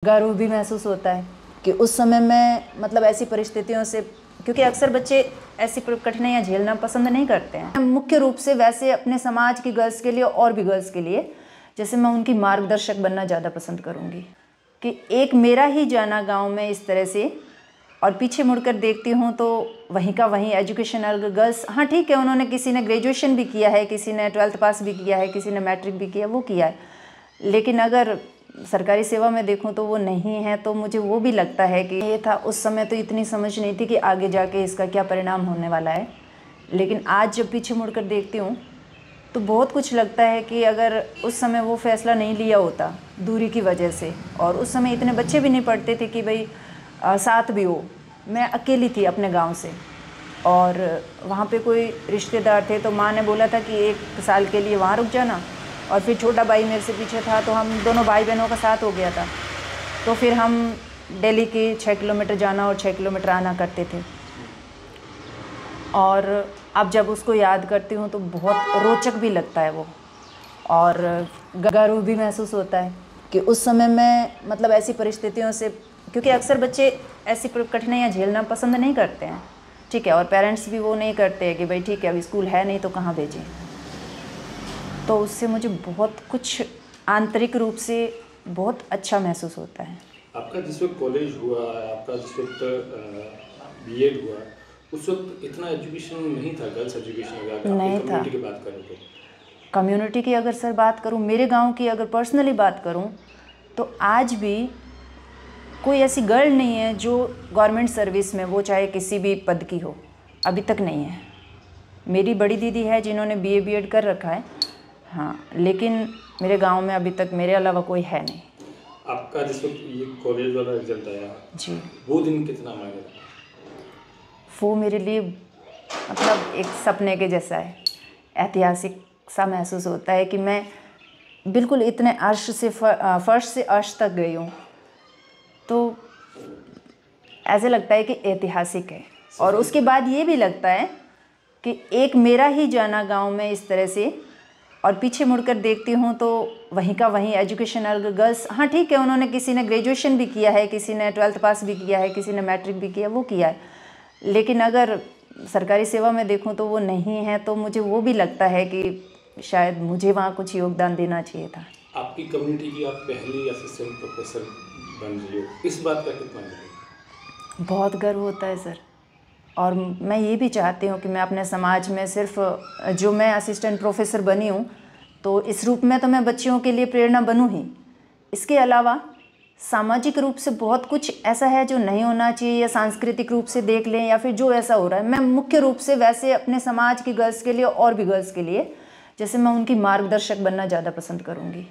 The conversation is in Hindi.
गर्व भी महसूस होता है कि उस समय मैं मतलब ऐसी परिस्थितियों से, क्योंकि अक्सर बच्चे ऐसी कठिनाइयाँ झेलना पसंद नहीं करते हैं। मुख्य रूप से वैसे अपने समाज की गर्ल्स के लिए और भी गर्ल्स के लिए, जैसे मैं उनकी मार्गदर्शक बनना ज़्यादा पसंद करूँगी कि एक मेरा ही जाना गांव में इस तरह से। और पीछे मुड़कर देखती हूँ तो वहीं का वहीं एजुकेशनल गर्ल्स, हाँ ठीक है, उन्होंने किसी ने ग्रेजुएशन भी किया है, किसी ने 12th पास भी किया है, किसी ने मैट्रिक भी किया, वो किया है, लेकिन अगर सरकारी सेवा में देखूं तो वो नहीं है। तो मुझे वो भी लगता है कि ये था उस समय, तो इतनी समझ नहीं थी कि आगे जाके इसका क्या परिणाम होने वाला है। लेकिन आज जब पीछे मुड़कर देखती हूँ तो बहुत कुछ लगता है कि अगर उस समय वो फैसला नहीं लिया होता दूरी की वजह से, और उस समय इतने बच्चे भी नहीं पढ़ते थे कि भाई साथ भी हो। मैं अकेली थी अपने गांव से, और वहाँ पे कोई रिश्तेदार थे तो माँ ने बोला था कि 1 साल के लिए वहाँ रुक जाना, और फिर छोटा भाई मेरे से पीछे था तो हम दोनों भाई बहनों का साथ हो गया था। तो फिर हम दिल्ली के 6 किलोमीटर जाना और 6 किलोमीटर आना करते थे। और अब जब उसको याद करती हूँ तो बहुत रोचक भी लगता है वो, और गर्व भी महसूस होता है कि उस समय मैं मतलब ऐसी परिस्थितियों से, क्योंकि अक्सर बच्चे ऐसी कठिनाइयाँ झेलना पसंद नहीं करते हैं, ठीक है, और पेरेंट्स भी वो नहीं करते हैं कि भाई ठीक है अभी स्कूल है नहीं तो कहाँ भेजें। तो उससे मुझे बहुत कुछ आंतरिक रूप से बहुत अच्छा महसूस होता है। आपका जिस वक्त कॉलेज हुआ, आपका जिस वक्त बीएड हुआ, उस वक्त इतना एजुकेशन नहीं था, गर्ल्स एजुकेशन अगर नहीं था। कम्युनिटी की बात करें तो कम्युनिटी की अगर सर बात करूं, मेरे गांव की अगर पर्सनली बात करूं, तो आज भी कोई ऐसी गर्ल नहीं है जो गवर्नमेंट सर्विस में, वो चाहे किसी भी पद की हो, अभी तक नहीं है। मेरी बड़ी दीदी है जिन्होंने बीए बीएड कर रखा है, हाँ, लेकिन मेरे गांव में अभी तक मेरे अलावा कोई है नहीं। आपका जिस वक्त ये कॉलेज वाला रिजल्ट आया जी, वो दिन कितना मायने रखा? वो मेरे लिए मतलब एक सपने के जैसा है, ऐतिहासिक सा महसूस होता है कि मैं बिल्कुल इतने अर्श से फर्श से अर्श तक गई हूँ। तो ऐसे लगता है कि ऐतिहासिक है। और उसके बाद ये भी लगता है कि एक मेरा ही जाना गांव में इस तरह से, और पीछे मुड़कर देखती हूँ तो वहीं का वहीं एजुकेशनल गर्ल्स, हाँ ठीक है, उन्होंने किसी ने ग्रेजुएशन भी किया है, किसी ने 12th पास भी किया है, किसी ने मैट्रिक भी किया, वो किया है, लेकिन अगर सरकारी सेवा में देखूँ तो वो नहीं है। तो मुझे वो भी लगता है कि शायद मुझे वहाँ कुछ योगदान देना चाहिए था। आपकी कम्युनिटी की आप पहली असिस्टेंट प्रोफेसर बन रही हो, इस बात का कितना है? बहुत गर्व होता है सर, और मैं ये भी चाहती हूँ कि मैं अपने समाज में सिर्फ जो मैं असिस्टेंट प्रोफेसर बनी हूँ तो इस रूप में तो मैं बच्चियों के लिए प्रेरणा बनूँ ही, इसके अलावा सामाजिक रूप से बहुत कुछ ऐसा है जो नहीं होना चाहिए, या सांस्कृतिक रूप से देख लें, या फिर जो ऐसा हो रहा है, मैं मुख्य रूप से वैसे अपने समाज की गर्ल्स के लिए और भी गर्ल्स के लिए, जैसे मैं उनकी मार्गदर्शक बनना ज़्यादा पसंद करूँगी।